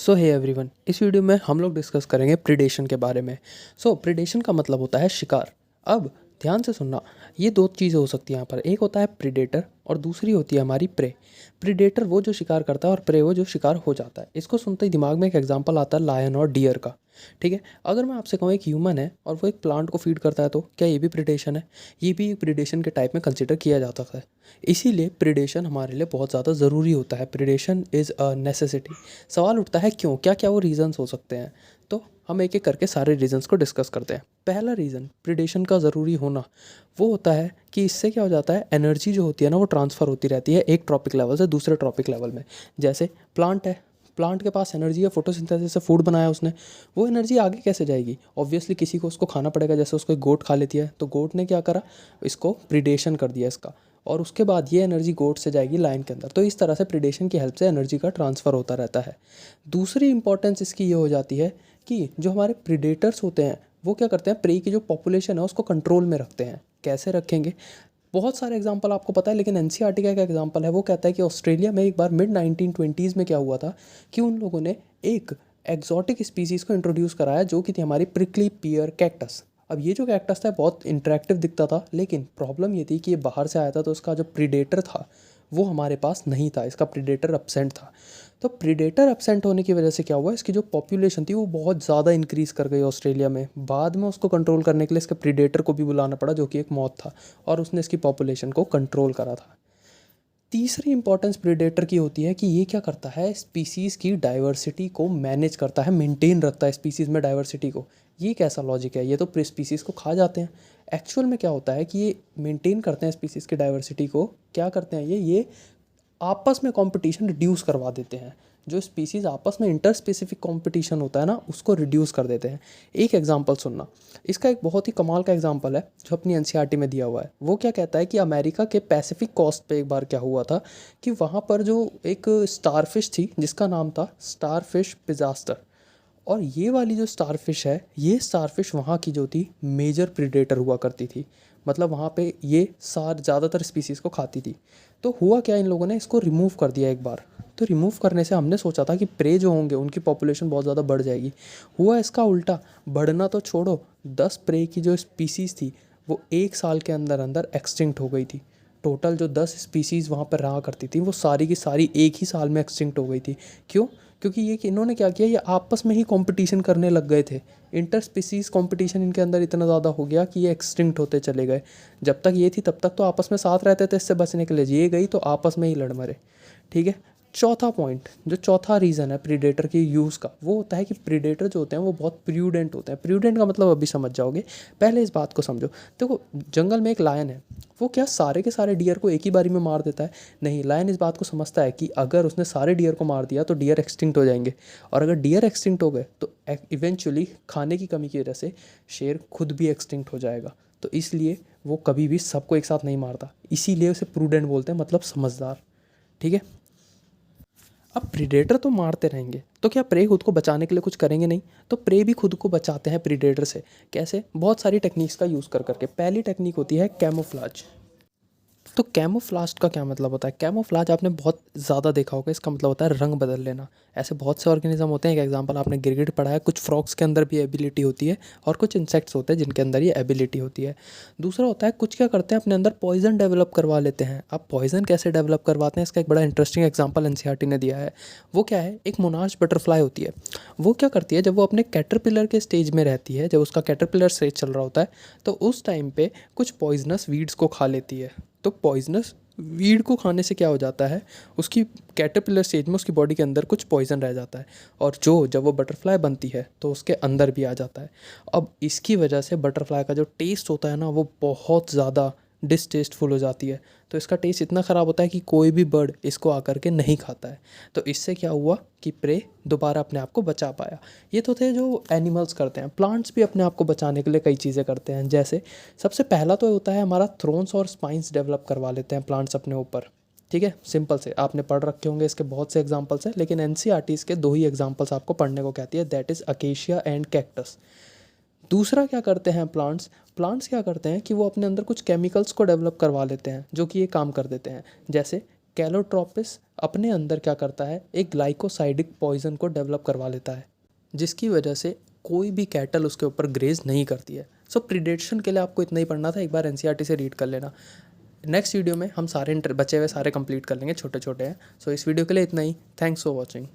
सो hey everyone, इस video में हम लोग डिस्कस करेंगे प्रीडेशन के बारे में। प्रीडेशन का मतलब होता है शिकार। अब ध्यान से सुनना, ये दो चीज़ें हो सकती हैं यहाँ पर। एक होता है प्रीडेटर और दूसरी होती है हमारी प्रे। प्रीडेटर वो जो शिकार करता है और प्रे वो जो शिकार हो जाता है। इसको सुनते ही दिमाग में एक एग्जांपल आता है लायन और डियर का। ठीक है, अगर मैं आपसे कहूँ एक ह्यूमन है और वो एक प्लांट को फीड करता है, तो क्या ये भी प्रीडेशन है? ये भी एक प्रीडेशन के टाइप में कंसिडर किया जाता है। इसीलिए प्रीडेशन हमारे लिए बहुत ज़्यादा ज़रूरी होता है। Predation is a necessity. सवाल उठता है क्यों, क्या क्या वो रीज़न्स हो सकते हैं? तो हम एक एक करके सारे रीज़न्स को डिस्कस करते हैं। पहला रीज़न प्रीडेशन का ज़रूरी होना वो होता है कि इससे क्या हो जाता है, एनर्जी जो होती है ना वो ट्रांसफ़र होती रहती है एक ट्रॉपिक लेवल से दूसरे ट्रॉपिक लेवल में। जैसे प्लांट है, प्लांट के पास एनर्जी है, फोटोसिंथेसिस से फूड बनाया उसने, वो एनर्जी आगे कैसे जाएगी? ऑब्वियसली किसी को उसको खाना पड़ेगा। जैसे उसको एक गोट खा लेती है, तो गोट ने क्या करा, इसको प्रीडेशन कर दिया इसका, और उसके बाद ये एनर्जी गोट से जाएगी लाइन के अंदर। तो इस तरह से प्रीडेशन की हेल्प से एनर्जी का ट्रांसफ़र होता रहता है। दूसरी इंपॉर्टेंस इसकी ये हो जाती है कि जो हमारे प्रीडेटर्स होते हैं वो क्या करते हैं, प्रे की जो पॉपुलेशन है उसको कंट्रोल में रखते हैं। कैसे रखेंगे? बहुत सारे एग्जांपल आपको पता है, लेकिन एनसीईआरटी का एक एग्जांपल है। वो कहता है कि ऑस्ट्रेलिया में एक बार मिड 1920s में क्या हुआ था कि उन लोगों ने एक एक्जॉटिक स्पीसीज़ को इंट्रोड्यूस कराया जो कि थी हमारी प्रिकली पियर कैक्टस। अब ये जो कैक्टस था बहुत इंटरेक्टिव दिखता था, लेकिन प्रॉब्लम ये थी कि ये बाहर से आया था, तो उसका जो प्रीडेटर था वो हमारे पास नहीं था। इसका प्रीडेटर एब्सेंट था। तो प्रीडेटर एब्सेंट होने की वजह से क्या हुआ, इसकी जो पॉपुलेशन थी वो बहुत ज़्यादा इंक्रीज़ कर गई ऑस्ट्रेलिया में। बाद में उसको कंट्रोल करने के लिए इसके प्रीडेटर को भी बुलाना पड़ा, जो कि एक मौत था, और उसने इसकी पॉपुलेशन को कंट्रोल करा था। तीसरी इंपॉर्टेंस प्रीडेटर की होती है कि ये क्या करता है, स्पीसीज़ की डाइवर्सिटी को मैनेज करता है, मेंटेन रखता है स्पीसीज़ में डाइवर्सिटी को। ये कैसा लॉजिक है? ये तो स्पीसीज़ को खा जाते हैं। एक्चुअल में क्या होता है कि ये मेंटेन करते हैं स्पीसीज़ की डाइवर्सिटी को। क्या करते हैं ये आपस में कंपटीशन रिड्यूस करवा देते हैं। जो स्पीसीज़ आपस में इंटर स्पेसिफिक कंपटीशन होता है ना, उसको रिड्यूस कर देते हैं। एक एग्जांपल सुनना, इसका एक बहुत ही कमाल का एग्जांपल है जो अपनी एनसीईआरटी में दिया हुआ है। वो क्या कहता है कि अमेरिका के पैसिफिक कोस्ट पे एक बार क्या हुआ था कि वहाँ पर जो एक स्टारफिश थी जिसका नाम था स्टारफिश पिज़ास्टर, और ये वाली जो स्टारफिश है, ये स्टारफिश वहाँ की जो थी मेजर प्रीडेटर हुआ करती थी। मतलब वहाँ पे ये ज़्यादातर स्पीसीज़ को खाती थी। तो हुआ क्या, इन लोगों ने इसको रिमूव कर दिया एक बार। तो रिमूव करने से हमने सोचा था कि प्रे जो होंगे उनकी पॉपुलेशन बहुत ज़्यादा बढ़ जाएगी। हुआ इसका उल्टा, बढ़ना तो छोड़ो, 10 प्रे की जो स्पीसीज़ थी वो एक साल के अंदर अंदर एक्सटिंक्ट हो गई थी। टोटल जो 10 स्पीसीज़ वहाँ पर रहा करती थी वो सारी की सारी एक ही साल में एक्सटिंक्ट हो गई थी। क्यों? क्योंकि ये कि इन्होंने क्या किया, ये आपस में ही कंपटीशन करने लग गए थे। इंटर स्पीसीज़ कंपटीशन इनके अंदर इतना ज़्यादा हो गया कि ये एक्सटिंक्ट होते चले गए। जब तक ये थी तब तक तो आपस में साथ रहते थे इससे बचने के लिए, ये गई तो आपस में ही लड़ मरे। ठीक है। चौथा पॉइंट, जो चौथा रीज़न है प्रीडेटर की यूज़ का, वो होता है कि प्रीडेटर जो होते हैं वो बहुत प्रूडेंट होते हैं। प्रूडेंट का मतलब अभी समझ जाओगे, पहले इस बात को समझो। देखो, जंगल में एक लायन है, वो क्या सारे के सारे डियर को एक ही बारी में मार देता है? नहीं, लायन इस बात को समझता है कि अगर उसने सारे डियर को मार दिया तो डियर एक्सटिंक्ट हो जाएंगे, और अगर डियर एक्सटिंक्ट हो गए तो इवेंचुअली खाने की कमी की वजह से शेर खुद भी एक्सटिंक्ट हो जाएगा। तो इसलिए वो कभी भी सबको एक साथ नहीं मारता, इसीलिए उसे प्रूडेंट बोलते हैं, मतलब समझदार। ठीक है। अब प्रीडेटर तो मारते रहेंगे, तो क्या प्रे खुद को बचाने के लिए कुछ करेंगे? नहीं। तो प्रे भी खुद को बचाते हैं प्रीडेटर से। कैसे? बहुत सारी टेक्निक्स का यूज़ कर करके। पहली टेक्निक होती है कैमोफ्लाज। तो कैमोफ्लाज का क्या मतलब होता है? कैमोफ्लाज आपने बहुत ज़्यादा देखा होगा, इसका मतलब होता है रंग बदल लेना। ऐसे बहुत से ऑर्गेनिज्म होते हैं, एक एग्जांपल आपने गिरगिट पढ़ा है, कुछ फ्रॉग्स के अंदर भी एबिलिटी होती है और कुछ इंसेक्ट्स होते हैं जिनके अंदर ये एबिलिटी होती है। दूसरा होता है कुछ क्या करते हैं, अपने अंदर पॉइजन डेवलप करवा लेते हैं। अब पॉइजन कैसे डेवलप करवाते हैं, इसका एक बड़ा इंटरेस्टिंग एग्जाम्पल एनसीईआरटी ने दिया है। वो क्या है, एक मोनार्च बटरफ्लाई होती है। वो क्या करती है, जब वो अपने कैटरपिलर के स्टेज में रहती है, जब उसका कैटरपिलर स्टेज चल रहा होता है, तो उस टाइम पे कुछ पॉइजनस वीड्स को खा लेती है। तो पॉइजनस वीड को खाने से क्या हो जाता है, उसकी कैटरपिलर स्टेज में उसकी बॉडी के अंदर कुछ पॉइजन रह जाता है, और जो जब वो बटरफ्लाई बनती है तो उसके अंदर भी आ जाता है। अब इसकी वजह से बटरफ्लाई का जो टेस्ट होता है ना, वो बहुत ज़्यादा डिसटेस्टफुल हो जाती है। तो इसका टेस्ट इतना ख़राब होता है कि कोई भी बर्ड इसको आकर के नहीं खाता है। तो इससे क्या हुआ कि प्रे दोबारा अपने आप को बचा पाया। ये तो थे जो एनिमल्स करते हैं। प्लांट्स भी अपने आप को बचाने के लिए कई चीज़ें करते हैं। जैसे सबसे पहला तो होता है हमारा थ्रोन्स और स्पाइंस डेवलप करवा लेते हैं प्लांट्स अपने ऊपर। ठीक है, सिंपल से आपने पढ़ रखे होंगे, इसके बहुत से एग्जांपल्स हैं, लेकिन एनसीईआरटी इसके दो ही एग्जांपल्स आपको पढ़ने को कहती है, that is acacia and cactus. दूसरा क्या करते हैं प्लांट्स, प्लांट्स क्या करते हैं कि वो अपने अंदर कुछ केमिकल्स को डेवलप करवा लेते हैं जो कि ये काम कर देते हैं। जैसे कैलोट्रोपिस अपने अंदर क्या करता है, एक ग्लाइकोसाइडिक पॉइजन को डेवलप करवा लेता है, जिसकी वजह से कोई भी कैटल उसके ऊपर ग्रेज नहीं करती है। सो प्रिडेशन के लिए आपको इतना ही पढ़ना था, एक बार एनसीईआरटी से रीड कर लेना। नेक्स्ट वीडियो में हम सारे बचे हुए सारे कंप्लीट कर लेंगे, छोटे छोटे हैं। सो इस वीडियो के लिए इतना ही। Thanks for watching.